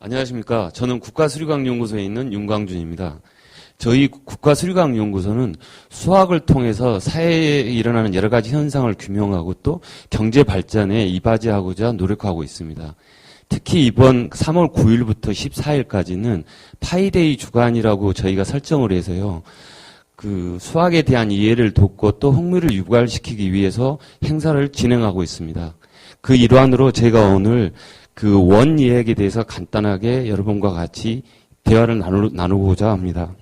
안녕하십니까. 저는 국가수리과학연구소에 있는 윤광준입니다. 저희 국가수리과학연구소는 수학을 통해서 사회에 일어나는 여러 가지 현상을 규명하고 또 경제 발전에 이바지하고자 노력하고 있습니다. 특히 이번 3월 9일부터 14일까지는 파이데이 주간이라고 저희가 설정을 해서요. 그 수학에 대한 이해를 돕고 또 흥미를 유발시키기 위해서 행사를 진행하고 있습니다. 그 일환으로 제가 오늘 그 원 이야기에 대해서 간단하게 여러분과 같이 대화를 나누고자 합니다.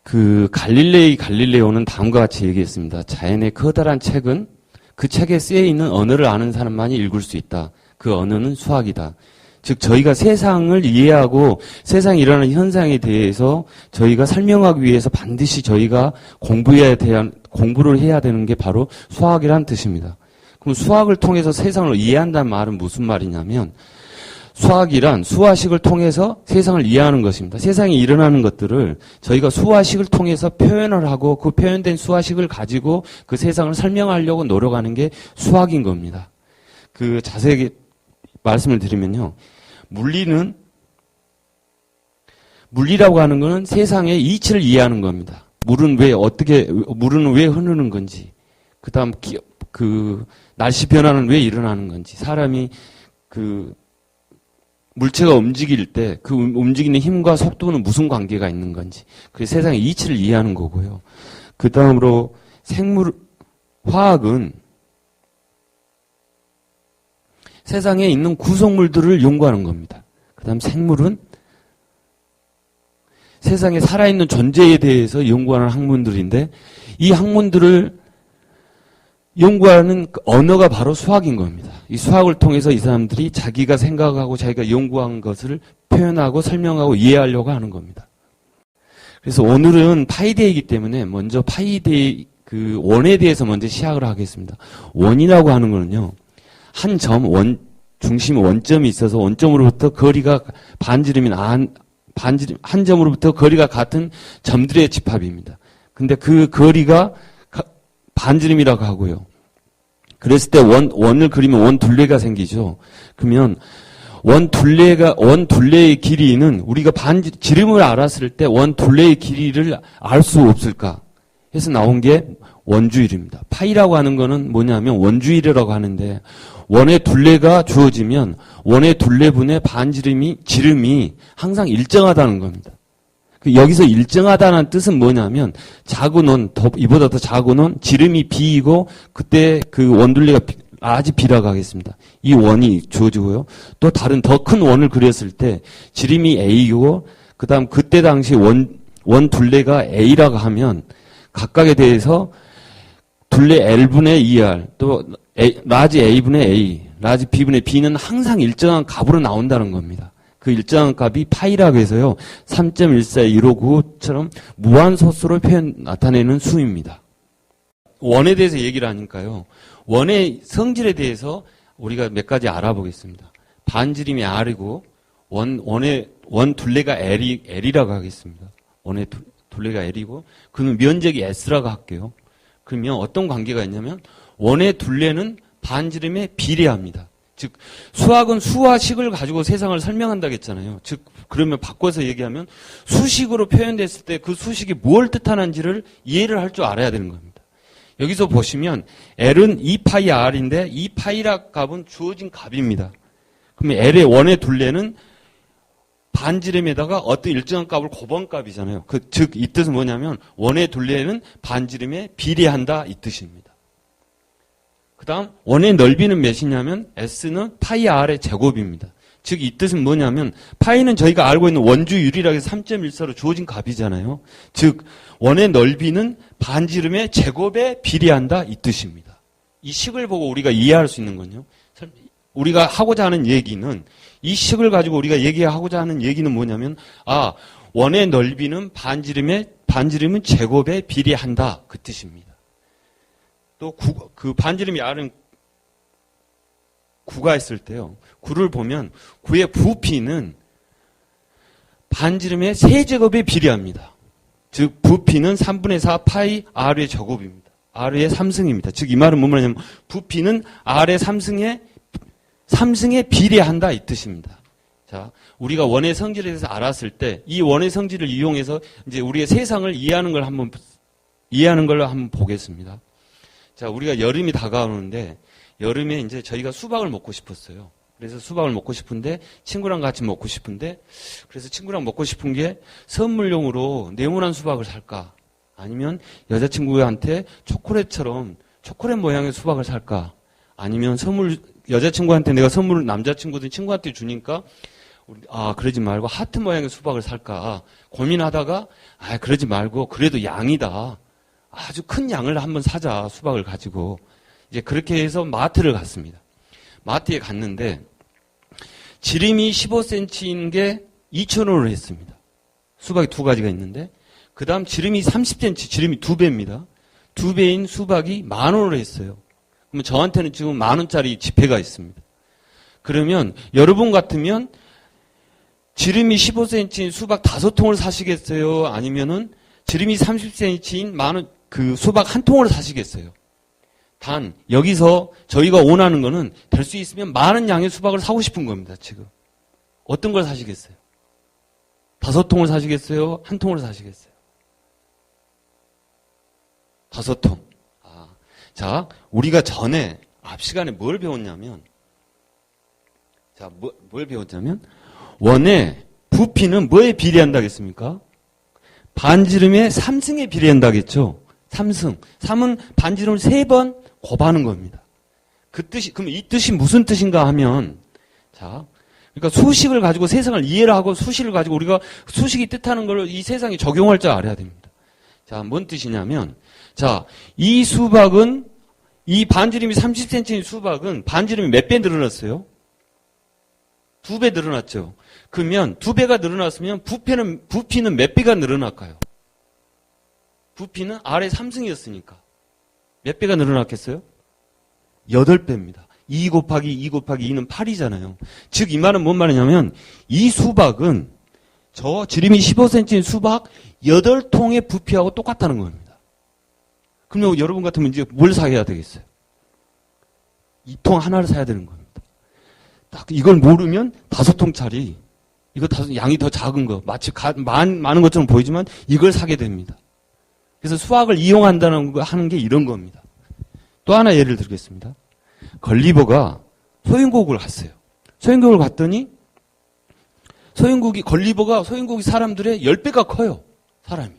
그 갈릴레오는 다음과 같이 얘기했습니다. 자연의 커다란 책은 그 책에 쓰여 있는 언어를 아는 사람만이 읽을 수 있다. 그 언어는 수학이다. 즉 저희가 세상을 이해하고 세상에 일어나는 현상에 대해서 저희가 설명하기 위해서 반드시 저희가 공부를 해야 되는 게 바로 수학이란 뜻입니다. 그럼 수학을 통해서 세상을 이해한다는 말은 무슨 말이냐면 수학이란 수화식을 통해서 세상을 이해하는 것입니다. 세상에 일어나는 것들을 저희가 수화식을 통해서 표현을 하고 그 표현된 수화식을 가지고 그 세상을 설명하려고 노력하는 게 수학인 겁니다. 그 자세하게 말씀을 드리면요. 물리라고 하는 것은 세상의 이치를 이해하는 겁니다. 물은 왜 흐르는 건지, 그 다음 날씨 변화는 왜 일어나는 건지, 사람이 물체가 움직일 때 그 움직이는 힘과 속도는 무슨 관계가 있는 건지, 그 세상의 이치를 이해하는 거고요. 그 다음으로 화학은 세상에 있는 구성물들을 연구하는 겁니다. 그 다음 생물은 세상에 살아있는 존재에 대해서 연구하는 학문들인데 이 학문들을 연구하는 언어가 바로 수학인 겁니다. 이 수학을 통해서 이 사람들이 자기가 생각하고 자기가 연구한 것을 표현하고 설명하고 이해하려고 하는 겁니다. 그래서 오늘은 파이데이이기 때문에 먼저 파이데이 원에 대해서 먼저 시작을 하겠습니다. 원이라고 하는 거는요. 한 점, 중심 원점이 있어서 원점으로부터 거리가 한 점으로부터 거리가 같은 점들의 집합입니다. 근데 그 거리가 반지름이라고 하고요. 그랬을 때 원을 그리면 원 둘레가 생기죠. 그러면 원 둘레의 길이는 우리가 지름을 알았을 때 원 둘레의 길이를 알 수 없을까? 해서 나온 게 원주율입니다. 파이라고 하는 거는 뭐냐면 원주율이라고 하는데 원의 둘레가 주어지면 원의 둘레분의 지름이 항상 일정하다는 겁니다. 여기서 일정하다는 뜻은 뭐냐면 작은 원, 이보다 더 작은 원, 지름이 B이고 그때 그 원둘레가 아주 B라고 하겠습니다. 이 원이 주어지고요. 또 다른 더 큰 원을 그렸을 때 지름이 A이고 그다음 그때 당시 원 둘레가 A라고 하면 각각에 대해서 둘레 L분의 2R 또 라지 A분의 A, 라지 B분의 B는 항상 일정한 값으로 나온다는 겁니다. 그 일정한 값이 파이라고 해서요. 3.141599처럼 무한소수로 나타내는 수입니다. 원에 대해서 얘기를 하니까요. 원의 성질에 대해서 우리가 몇 가지 알아보겠습니다. 반지름이 R이고 원 둘레가 L이라고 하겠습니다. 원의 둘레가 L이고 그는 면적이 S라고 할게요. 그러면 어떤 관계가 있냐면 원의 둘레는 반지름에 비례합니다. 즉 수학은 수화식을 가지고 세상을 설명한다고 했잖아요. 즉 그러면 바꿔서 얘기하면 수식으로 표현됐을 때 그 수식이 뭘 뜻하는지를 이해를 할 줄 알아야 되는 겁니다. 여기서 보시면 L은 2파이 R인데 2파이라 값은 주어진 값입니다. 그러면 L의 원의 둘레는 반지름에다가 어떤 일정한 값을 곱한 값이잖아요. 즉 이 뜻은 뭐냐면 원의 둘레는 반지름에 비례한다 이 뜻입니다. 그 다음 원의 넓이는 몇이냐면 S는 파이 R의 제곱입니다. 즉 이 뜻은 뭐냐면 파이는 저희가 알고 있는 원주율이라고 해서 3.14로 주어진 값이잖아요. 즉 원의 넓이는 반지름의 제곱에 비례한다 이 뜻입니다. 이 식을 보고 우리가 이해할 수 있는 건요. 우리가 하고자 하는 얘기는 이 식을 가지고 우리가 얘기하고자 하는 얘기는 뭐냐면 원의 넓이는 반지름은 제곱에 비례한다 그 뜻입니다. 또 그 반지름이 R은 9가 있을 때요. 9를 보면 9의 부피는 반지름의 세제곱에 비례합니다. 즉 부피는 3분의 4 파이 R의 제곱입니다. R의 3승입니다. 즉 이 말은 뭐냐면 부피는 R의 3승의 삼승에 비례한다 이 뜻입니다. 자, 우리가 원의 성질에 대해서 알았을 때 이 원의 성질을 이용해서 이제 우리의 세상을 이해하는 걸로 한번 보겠습니다. 자, 우리가 여름이 다가오는데 여름에 이제 저희가 수박을 먹고 싶었어요. 그래서 수박을 먹고 싶은데 친구랑 같이 먹고 싶은데 그래서 친구랑 먹고 싶은 게 선물용으로 네모난 수박을 살까? 아니면 여자친구한테 초콜릿 모양의 수박을 살까? 아니면 여자친구한테 내가 선물을 남자친구든 친구한테 주니까 그러지 말고 하트 모양의 수박을 살까? 고민하다가 그러지 말고 그래도 양이다. 아주 큰 양을 한번 사자. 수박을 가지고. 이제 그렇게 해서 마트를 갔습니다. 마트에 갔는데 지름이 15cm인 게 2,000원을 했습니다. 수박이 두 가지가 있는데 그 다음 지름이 30cm, 지름이 2배입니다. 2배인 수박이 10,000원을 했어요. 그러면 저한테는 지금 10,000원짜리 지폐가 있습니다. 그러면 여러분 같으면 지름이 15cm인 수박 5통을 사시겠어요? 아니면은 지름이 30cm인 그 수박 한 통을 사시겠어요? 단 여기서 저희가 원하는 거는 될 수 있으면 많은 양의 수박을 사고 싶은 겁니다. 지금 어떤 걸 사시겠어요? 5통을 사시겠어요? 한 통을 사시겠어요? 5통. 자, 우리가 전에 앞 시간에 뭘 배웠냐면 원의 부피는 뭐에 비례한다겠습니까? 반지름의 3승에 비례한다겠죠. 3승. 3은 반지름을 3번 곱하는 겁니다. 그럼 이 뜻이 무슨 뜻인가 하면, 자, 그러니까 수식을 가지고 세상을 이해를 하고 수식을 가지고 우리가 수식이 뜻하는 걸 이 세상에 적용할 줄 알아야 됩니다. 자, 뭔 뜻이냐면, 자, 이 수박은, 이 반지름이 30cm인 수박은 반지름이 몇 배 늘어났어요? 2배 늘어났죠. 그러면 2배가 늘어났으면 부피는 몇 배가 늘어날까요? 부피는 아래 3승이었으니까. 몇 배가 늘어났겠어요? 8배입니다. 2 곱하기 2 곱하기 2는 8이잖아요. 즉, 이 말은 뭔 말이냐면, 이 수박은 저 지름이 15cm인 수박 8통의 부피하고 똑같다는 겁니다. 그러면 여러분 같으면 이제 뭘 사야 되겠어요? 2통 하나를 사야 되는 겁니다. 딱 이걸 모르면 5통짜리, 양이 더 작은 거, 마치 많은 것처럼 보이지만 이걸 사게 됩니다. 그래서 수학을 이용한다는 거 하는 게 이런 겁니다. 또 하나 예를 들겠습니다. 걸리버가 소행국을 갔어요. 소행국을 갔더니 걸리버가 소행국이 사람들의 10배가 커요. 사람이.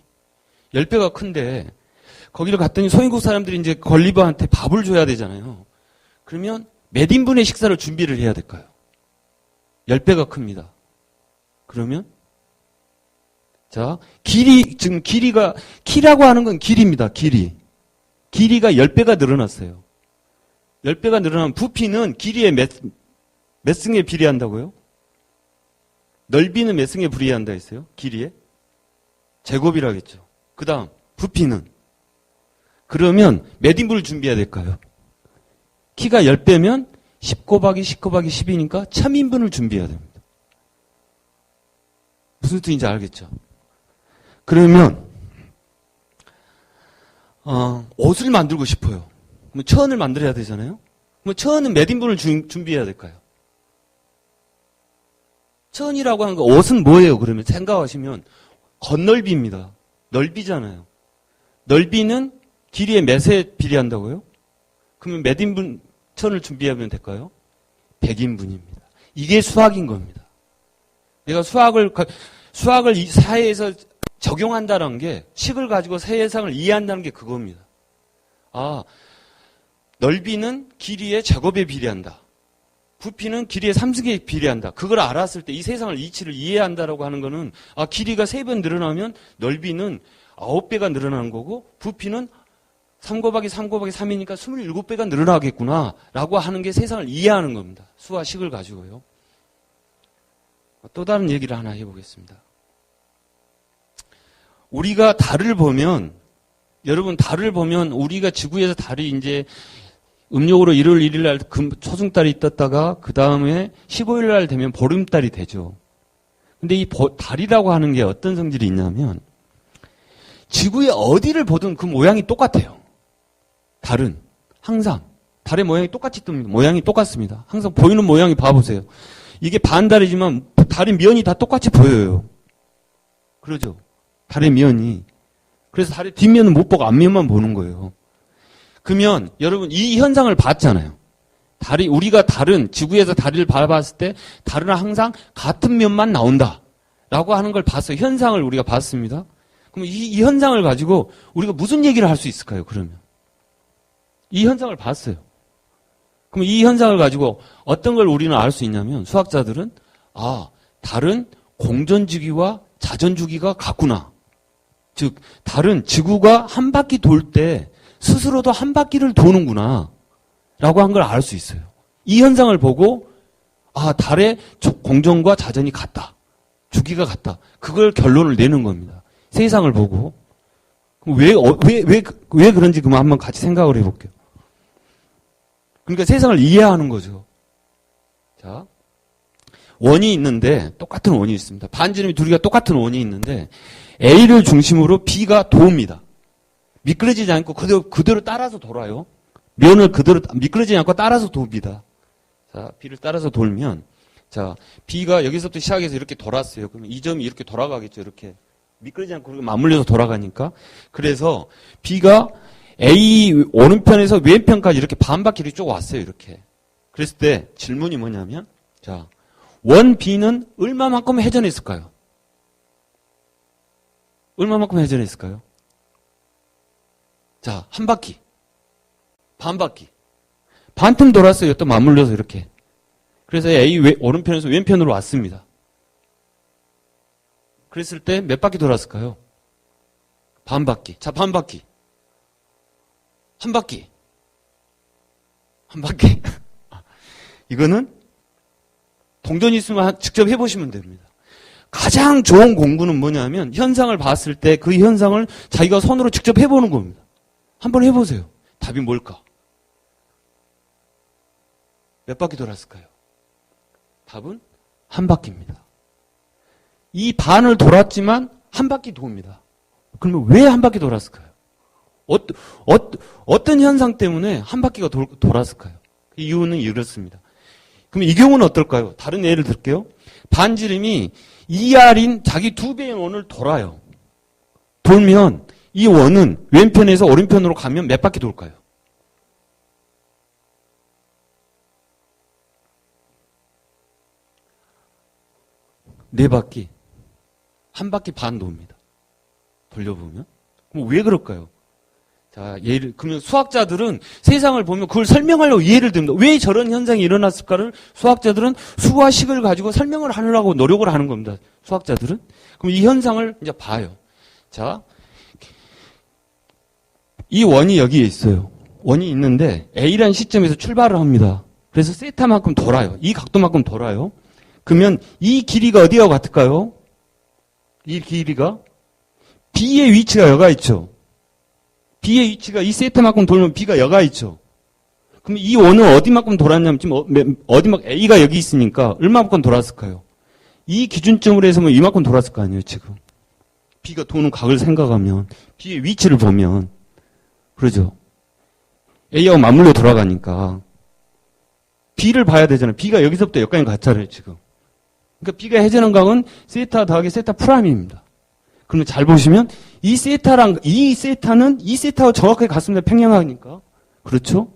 10배가 큰데 거기를 갔더니 소행국 사람들이 이제 걸리버한테 밥을 줘야 되잖아요. 그러면 몇 인분의 식사를 준비를 해야 될까요? 10배가 큽니다. 그러면 자, 키라고 하는 건 길이입니다. 길이가 10배가 늘어났어요. 10배가 늘어나면 부피는 길이의 몇 승에 비례한다고요? 넓이는 몇 승에 비례한다 했어요? 길이에? 제곱이라겠죠. 그 다음 부피는? 그러면 몇 인분을 준비해야 될까요? 키가 10배면 10 곱하기 10 곱하기 10이니까 1000인분을 준비해야 됩니다. 무슨 뜻인지 알겠죠? 그러면 옷을 만들고 싶어요. 그럼 천을 만들어야 되잖아요. 그럼 천은 몇 인분을 준비해야 될까요? 천이라고 하는 거 옷은 뭐예요? 그러면 생각하시면 겉넓이입니다. 넓이잖아요. 넓이는 길이의 몇에 비례한다고요? 그러면 몇 인분 천을 준비하면 될까요? 100인분입니다. 이게 수학인 겁니다. 내가 수학을 이 사회에서 적용한다는 게 식을 가지고 세상을 이해한다는 게 그겁니다. 넓이는 길이의 제곱에 비례한다. 부피는 길이의 3승에 비례한다. 그걸 알았을 때 이 세상을 이치를 이해한다라고 하는 거는 길이가 3번 늘어나면 넓이는 9배가 늘어나는 거고 부피는 3 곱하기 3 곱하기 3이니까 27배가 늘어나겠구나 라고 하는 게 세상을 이해하는 겁니다. 수와 식을 가지고요. 또 다른 얘기를 하나 해보겠습니다. 우리가 달을 보면 우리가 지구에서 달이 이제 음력으로 1월 1일 날 초승달이 떴다가 그 다음에 15일 날 되면 보름달이 되죠. 근데 이 달이라고 하는 게 어떤 성질이 있냐면 지구의 어디를 보든 그 모양이 똑같아요. 달은 항상 달의 모양이 똑같이 뜹니다. 모양이 똑같습니다. 항상 보이는 모양이 봐보세요. 이게 반달이지만 달의 면이 다 똑같이 보여요. 그러죠? 달의 면이. 그래서 달의 뒷면은 못 보고 앞면만 보는 거예요. 그러면 여러분 이 현상을 봤잖아요. 우리가 지구에서 다리를 바라봤을 때 달은 항상 같은 면만 나온다. 라고 하는 걸 봤어요. 현상을 우리가 봤습니다. 그럼 이 현상을 가지고 우리가 무슨 얘기를 할 수 있을까요, 그러면? 이 현상을 봤어요. 그럼 이 현상을 가지고 어떤 걸 우리는 알 수 있냐면 수학자들은 달은 공전주기와 자전주기가 같구나. 즉 달은 지구가 한 바퀴 돌 때 스스로도 한 바퀴를 도는구나 라고 한 걸 알 수 있어요. 이 현상을 보고 달의 공전과 자전이 같다. 주기가 같다. 그걸 결론을 내는 겁니다. 세상을 보고. 왜 그런지 그만 한번 같이 생각을 해볼게요. 그러니까 세상을 이해하는 거죠. 자, 원이 있는데 똑같은 원이 있습니다. 반지름이 둘이가 똑같은 원이 있는데 A를 중심으로 B가 도입니다. 미끄러지지 않고 그대로 따라서 돌아요. 면을 그대로 미끄러지지 않고 따라서 돕니다. 자, B를 따라서 돌면 자, B가 여기서부터 시작해서 이렇게 돌았어요. 그러면 이 점이 이렇게 돌아가겠죠. 이렇게 미끄러지지 않고 맞물려서 돌아가니까. 그래서 B가 A 오른편에서 왼편까지 이렇게 반바퀴를 쭉 왔어요. 이렇게. 그랬을 때 질문이 뭐냐면 자, 원 B는 얼마만큼 회전했을까요? 얼마만큼 회전했을까요? 자, 한 바퀴. 반바퀴. 반틈 돌았어요. 또 맞물려서 이렇게. 그래서 A 오른편에서 왼편으로 왔습니다. 그랬을 때 몇 바퀴 돌았을까요? 반바퀴. 자, 반바퀴. 한 바퀴. 한 바퀴. 이거는 동전이 있으면 직접 해보시면 됩니다. 가장 좋은 공부는 뭐냐면 현상을 봤을 때 그 현상을 자기가 손으로 직접 해보는 겁니다. 한번 해보세요. 답이 뭘까? 몇 바퀴 돌았을까요? 답은 한 바퀴입니다. 이 반을 돌았지만 한 바퀴 돕니다. 그러면 왜 한 바퀴 돌았을까요? 어떤 현상 때문에 한 바퀴가 돌았을까요? 그 이유는 이렇습니다. 그럼 이 경우는 어떨까요? 다른 예를 들게요. 반지름이 2R인 자기 2배의 원을 돌아요. 돌면 이 원은 왼편에서 오른편으로 가면 몇 바퀴 돌까요? 네 바퀴. 한 바퀴 반 돕니다. 돌려보면. 그럼 왜 그럴까요? 자, 그러면 수학자들은 세상을 보면 그걸 설명하려고 이해를 듭니다. 왜 저런 현상이 일어났을까를 수학자들은 수와 식을 가지고 설명을 하려고 노력을 하는 겁니다. 수학자들은. 그럼 이 현상을 이제 봐요. 자, 이 원이 여기에 있어요. 원이 있는데 A라는 시점에서 출발을 합니다. 그래서 세타만큼 돌아요. 이 각도만큼 돌아요. 그러면 이 길이가 어디와 같을까요? 이 길이가 B의 위치가 여가 있죠. B의 위치가 이 세타만큼 돌면 B가 여가 있죠. 그럼 이 원은 어디만큼 돌았냐면 지금 어디만큼 A가 여기 있으니까 얼마만큼 돌았을까요? 이 기준점으로 해서 뭐 이만큼 돌았을 거 아니에요, 지금. B가 도는 각을 생각하면 B의 위치를 보면 그러죠. A하고 맞물려 돌아가니까 B를 봐야 되잖아요. B가 여기서부터 여기까지 갔잖아요, 지금. 그러니까 B가 회전한 각은 세타 더하기 세타 프라임입니다. 그러면 잘 보시면 이 세타는 이 세타와 정확하게 같습니다. 평행하니까. 그렇죠?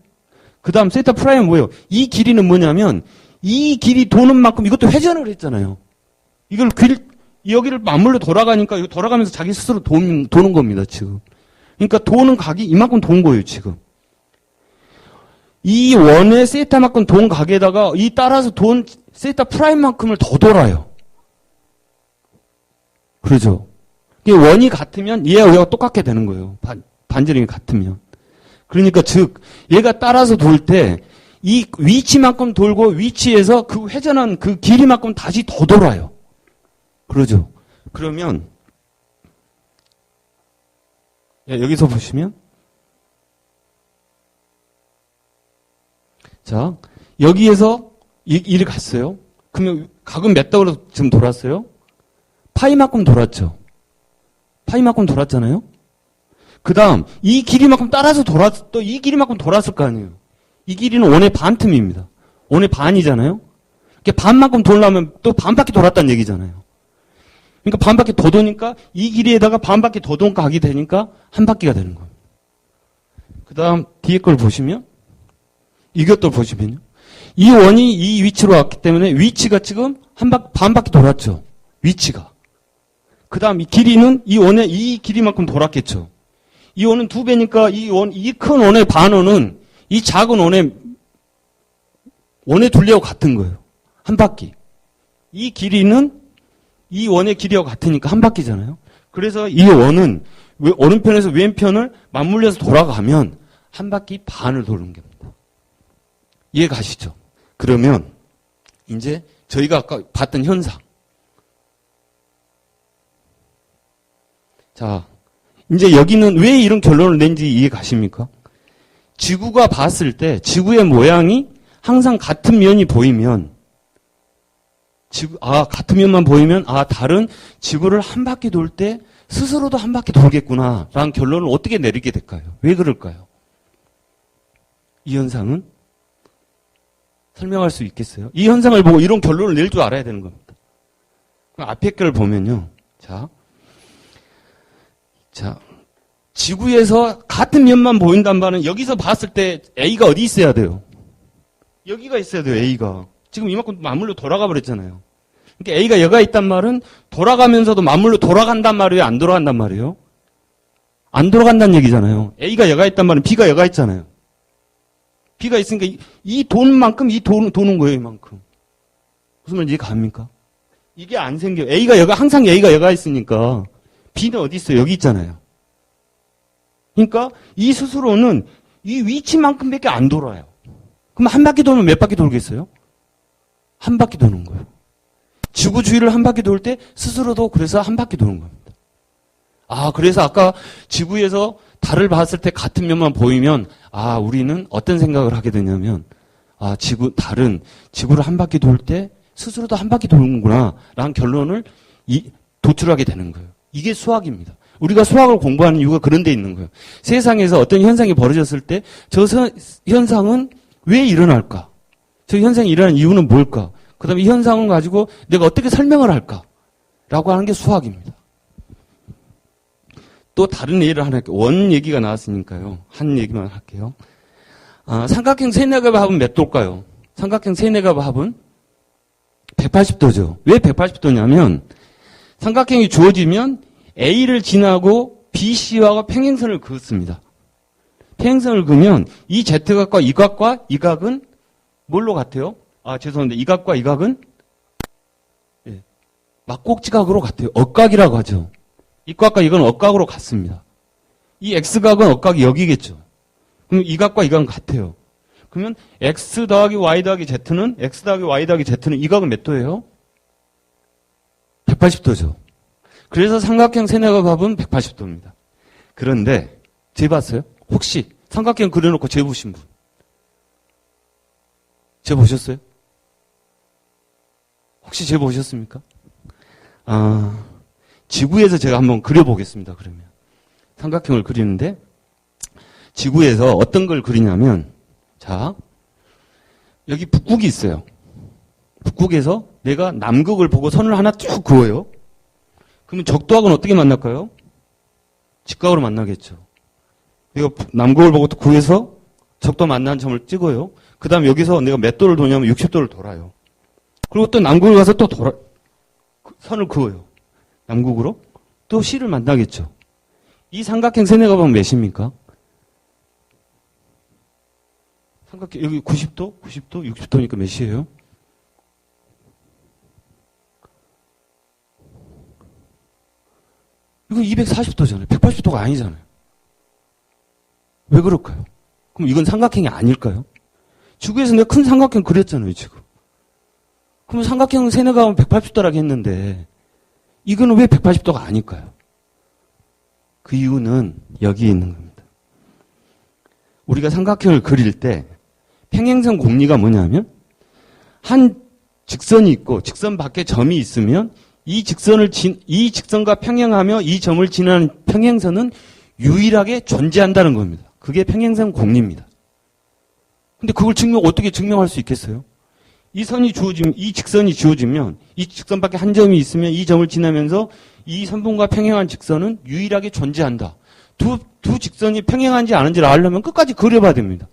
그 다음 세타 프라임은 뭐예요? 이 길이는 뭐냐면 이 길이 도는 만큼 이것도 회전을 했잖아요. 이걸 여기를 맞물려 돌아가니까 이거 돌아가면서 자기 스스로 도는 겁니다. 지금. 그러니까 도는 각이 이만큼 돈 거예요. 지금. 이 원의 세타만큼 돈 각에다가 이 따라서 돈 세타 프라임만큼을 더 돌아요. 그러죠? 원이 같으면 얘와 얘가 똑같게 되는 거예요. 반지름이 같으면. 그러니까 즉 얘가 따라서 돌 때 이 위치만큼 돌고 위치에서 그 회전한 그 길이만큼 다시 더 돌아요. 그러죠? 그러면 여기서 보시면 자 여기에서 이리 갔어요. 그러면 각은 몇 더으로 지금 돌았어요? 파이만큼 돌았죠. 파이만큼 돌았잖아요. 그 다음 이 길이만큼 따라서 또 이 길이만큼 돌았을 거 아니에요. 이 길이는 원의 반틈입니다. 원의 반이잖아요. 그러니까 반만큼 돌려면 또 반바퀴 돌았다는 얘기잖아요. 그러니까 반바퀴 더 도니까 이 길이에다가 반바퀴 더 도니까 하게 되니까 한 바퀴가 되는 겁니다. 그 다음 뒤에 걸 보시면 이것도 보시면요. 이 원이 이 위치로 왔기 때문에 위치가 지금 반바퀴 돌았죠. 위치가. 그 다음 이 길이는 이 원의 이 길이만큼 돌았겠죠. 이 원은 2배니까 이 큰 원의 반원은 이 작은 원의 둘레하고 같은 거예요. 한 바퀴. 이 길이는 이 원의 길이하고 같으니까 한 바퀴잖아요. 그래서 이 원은 오른편에서 왼편을 맞물려서 돌아가면 한 바퀴 반을 도는 겁니다. 이해 가시죠? 그러면 이제 저희가 아까 봤던 현상. 자, 이제 여기는 왜 이런 결론을 낸지 이해 가십니까? 지구가 봤을 때 지구의 모양이 항상 같은 면이 보이면 같은 면만 보이면 달은 지구를 한 바퀴 돌 때 스스로도 한 바퀴 돌겠구나 라는 결론을 어떻게 내리게 될까요? 왜 그럴까요? 이 현상은 설명할 수 있겠어요? 이 현상을 보고 이런 결론을 낼 줄 알아야 되는 겁니다. 그럼 앞에 걸 보면요. 자, 지구에서 같은 면만 보인단 말은 여기서 봤을 때 A가 어디 있어야 돼요? 여기가 있어야 돼요, A가. 지금 이만큼 맞물려 돌아가 버렸잖아요. 그러니까 A가 여기가 있단 말은 돌아가면서도 맞물려 돌아간단 말이에요? 안 돌아간단 말이에요? 안 돌아간다는 얘기잖아요. A가 여기가 있단 말은 B가 여기가 있잖아요. B가 있으니까 이 도는 만큼 도는 거예요, 이만큼. 무슨 말인지 갑니까? 이게 안 생겨요. 항상 A가 여기가 있으니까 B는 어디 있어요? 여기 있잖아요. 그러니까 이 스스로는 이 위치만큼밖에 안 돌아요. 그럼 한 바퀴 돌면 몇 바퀴 돌겠어요? 한 바퀴 도는 거예요. 지구 주위를 한 바퀴 돌 때 스스로도 그래서 한 바퀴 도는 겁니다. 그래서 아까 지구에서 달을 봤을 때 같은 면만 보이면 우리는 어떤 생각을 하게 되냐면 달은 지구를 한 바퀴 돌 때 스스로도 한 바퀴 도는구나 라는 결론을 도출하게 되는 거예요. 이게 수학입니다. 우리가 수학을 공부하는 이유가 그런 데 있는 거예요. 세상에서 어떤 현상이 벌어졌을 때 저 현상은 왜 일어날까? 저 현상이 일어나는 이유는 뭘까? 그 다음에 이 현상을 가지고 내가 어떻게 설명을 할까? 라고 하는 게 수학입니다. 또 다른 예를 하나 할게요. 원 얘기가 나왔으니까요. 한 얘기만 할게요. 삼각형 세네갑의 합은 몇 도일까요? 삼각형 세네갑의 합은 180도죠. 왜 180도냐면 삼각형이 주어지면 A를 지나고 BC와 평행선을 그었습니다. 평행선을 그으면 이 Z각과 이 각과 이 각은 뭘로 같아요? 죄송한데 이 각과 이 각은 막곡지각으로 같아요. 억각이라고 하죠. 이 각과 이건 억각으로 같습니다. 이 X각은 억각이 여기겠죠. 그럼 이 각과 이 각은 같아요. 그러면 X 더하기 Y 더하기 Z는 X 더하기 Y 더하기 Z는 이 각은 몇 도예요? 180도죠. 그래서 삼각형 세네갑 합은 180도입니다. 그런데 재봤어요? 혹시 삼각형 그려놓고 재보신 분? 재보셨어요? 혹시 재보셨습니까? 지구에서 제가 한번 그려보겠습니다. 그러면 삼각형을 그리는데 지구에서 어떤 걸 그리냐면 여기 북극이 있어요. 북극에서 내가 남극을 보고 선을 하나 쭉 그어요. 그러면 적도학은 어떻게 만날까요? 직각으로 만나겠죠. 내가 남극을 보고 또 구해서 적도 만나는 점을 찍어요. 그 다음 여기서 내가 몇 도를 도냐면 60도를 돌아요. 그리고 또 남극을 가서 또 선을 그어요. 남극으로. 또 C를 만나겠죠. 이 삼각형 세네갑은 몇입니까? 삼각형 여기 90도, 60도니까 몇이에요? 이거 240도잖아요. 180도가 아니잖아요. 왜 그럴까요? 그럼 이건 삼각형이 아닐까요? 지구에서 내가 큰 삼각형 그렸잖아요, 지금. 그럼 삼각형 세네갑은 180도라고 했는데 이거는 왜 180도가 아닐까요? 그 이유는 여기에 있는 겁니다. 우리가 삼각형을 그릴 때 평행선 공리가 뭐냐면 한 직선이 있고 직선 밖에 점이 있으면 이 직선과 평행하며 이 점을 지나는 평행선은 유일하게 존재한다는 겁니다. 그게 평행선 공리입니다. 근데 그걸 어떻게 증명할 수 있겠어요? 이 직선이 주어지면 이 직선밖에 한 점이 있으면 이 점을 지나면서 이 선분과 평행한 직선은 유일하게 존재한다. 두 직선이 평행한지 아닌지를 알려면 끝까지 그려봐야 됩니다.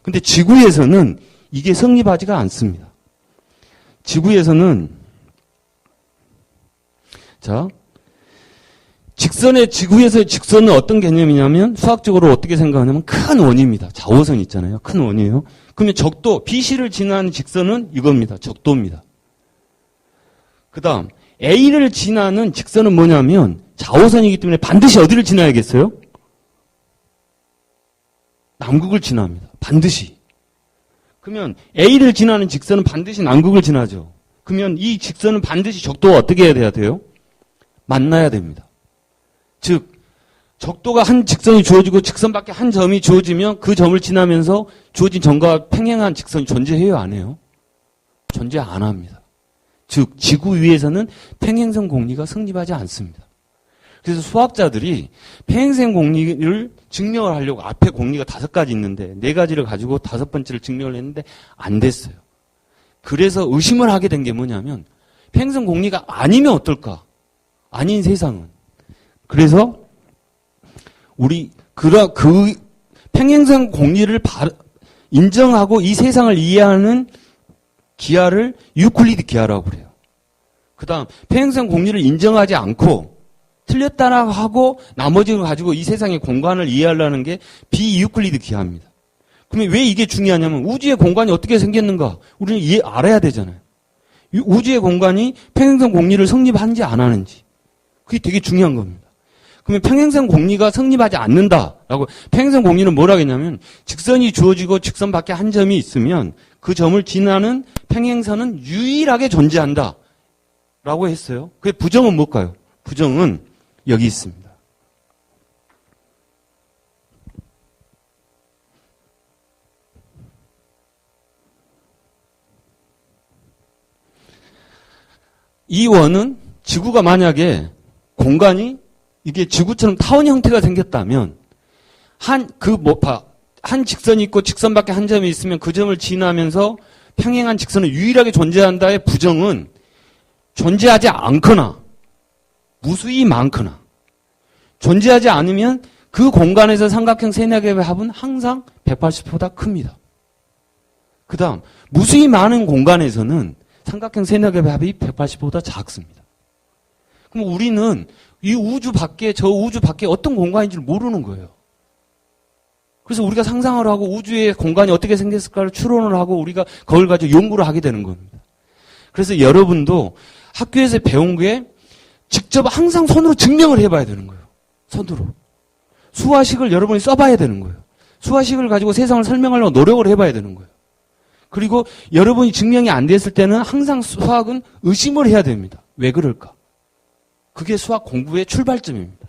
근데 지구에서는 이게 성립하지가 않습니다. 지구에서는 지구에서의 직선은 어떤 개념이냐면 수학적으로 어떻게 생각하냐면 큰 원입니다. 좌우선 있잖아요. 큰 원이에요. 그러면 적도, BC를 지나는 직선은 이겁니다. 적도입니다. 그 다음 A를 지나는 직선은 뭐냐면 좌우선이기 때문에 반드시 어디를 지나야겠어요? 남극을 지납니다. 반드시. 그러면 A를 지나는 직선은 반드시 남극을 지나죠. 그러면 이 직선은 반드시 적도가 어떻게 해야 돼요? 만나야 됩니다. 즉 적도가 한 직선이 주어지고 직선 밖에 한 점이 주어지면 그 점을 지나면서 주어진 점과 평행한 직선이 존재해요? 안 해요? 존재 안 합니다. 즉 지구 위에서는 평행선 공리가 성립하지 않습니다. 그래서 수학자들이 평행선 공리를 증명을 하려고 앞에 공리가 5가지 있는데 4가지를 가지고 5번째를 증명을 했는데 안 됐어요. 그래서 의심을 하게 된 게 뭐냐면 평행선 공리가 아니면 어떨까? 아닌 세상은. 그래서 그 평행선 공리를 인정하고 이 세상을 이해하는 기하를 유클리드 기하라고 그래요. 그 다음 평행선 공리를 인정하지 않고 틀렸다라고 하고 나머지를 가지고 이 세상의 공간을 이해하려는 게 비유클리드 기하입니다. 그러면 왜 이게 중요하냐면 우주의 공간이 어떻게 생겼는가 우리는 알아야 되잖아요. 우주의 공간이 평행선 공리를 성립하는지 안 하는지 그게 되게 중요한 겁니다. 그러면 평행선 공리가 성립하지 않는다라고 평행선 공리는 뭐라고 했냐면 직선이 주어지고 직선 밖에 한 점이 있으면 그 점을 지나는 평행선은 유일하게 존재한다 라고 했어요. 그 부정은 뭘까요? 부정은 여기 있습니다. 이 원은 지구가 만약에 공간이 이게 지구처럼 타원 형태가 생겼다면 한 직선이 있고 직선 밖에 한 점이 있으면 그 점을 지나면서 평행한 직선은 유일하게 존재한다의 부정은 존재하지 않거나 무수히 많거나 존재하지 않으면 그 공간에서 삼각형 세나개의 합은 항상 180보다 큽니다. 그 다음 무수히 많은 공간에서는 삼각형 세나개의 합이 180보다 작습니다. 그럼 우리는 이 우주 밖에 저 우주 밖에 어떤 공간인지를 모르는 거예요. 그래서 우리가 상상을 하고 우주의 공간이 어떻게 생겼을까를 추론을 하고 우리가 그걸 가지고 연구를 하게 되는 겁니다. 그래서 여러분도 학교에서 배운 게 직접 항상 손으로 증명을 해봐야 되는 거예요. 손으로. 수화식을 여러분이 써봐야 되는 거예요. 수화식을 가지고 세상을 설명하려고 노력을 해봐야 되는 거예요. 그리고 여러분이 증명이 안 됐을 때는 항상 수학은 의심을 해야 됩니다. 왜 그럴까? 그게 수학 공부의 출발점입니다.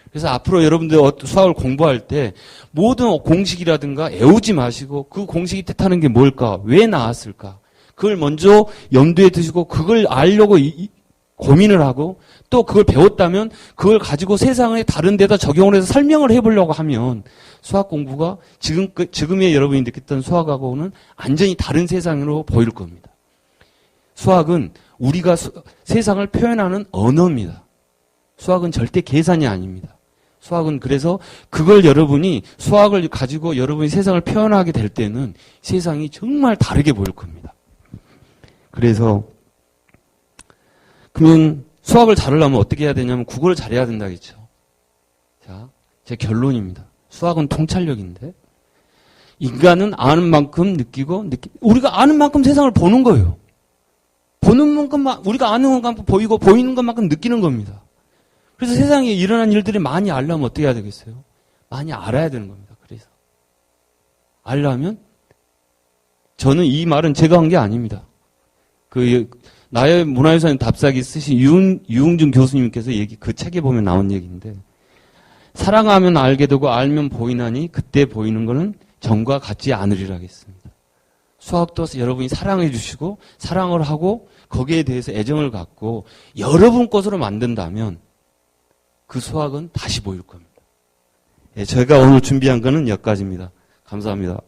그래서 앞으로 여러분들 수학을 공부할 때 모든 공식이라든가 애우지 마시고 그 공식이 뜻하는 게 뭘까? 왜 나왔을까? 그걸 먼저 염두에 두시고 그걸 알려고 고민을 하고 또 그걸 배웠다면 그걸 가지고 세상의 다른 데다 적용을 해서 설명을 해보려고 하면 수학 공부가 지금의 여러분이 느꼈던 수학하고는 완전히 다른 세상으로 보일 겁니다. 수학은 우리가 세상을 표현하는 언어입니다. 수학은 절대 계산이 아닙니다. 수학은 그래서 그걸 여러분이 수학을 가지고 여러분이 세상을 표현하게 될 때는 세상이 정말 다르게 보일 겁니다. 그래서 그러면 수학을 잘하려면 어떻게 해야 되냐면 국어를 잘해야 된다겠죠. 자, 제 결론입니다. 수학은 통찰력인데 인간은 아는 만큼 느끼고 우리가 아는 만큼 세상을 보는 거예요. 보는 만큼만 우리가 아는 것만큼 보이고 보이는 것만큼 느끼는 겁니다. 그래서 세상에 일어난 일들이 많이 알려면 어떻게 해야 되겠어요? 많이 알아야 되는 겁니다. 그래서 알려면 저는 이 말은 제가 한 게 아닙니다. 나의 문화유산 답사기 쓰신 유흥준 교수님께서 그 책에 보면 나온 얘기인데 사랑하면 알게 되고 알면 보이나니 그때 보이는 것은 전과 같지 않으리라 했습니다. 수학도 여러분이 사랑해 주시고 사랑을 하고 거기에 대해서 애정을 갖고 여러분 것으로 만든다면 그 수학은 다시 보일 겁니다. 예, 저희가 오늘 준비한 거는 여기까지입니다. 감사합니다.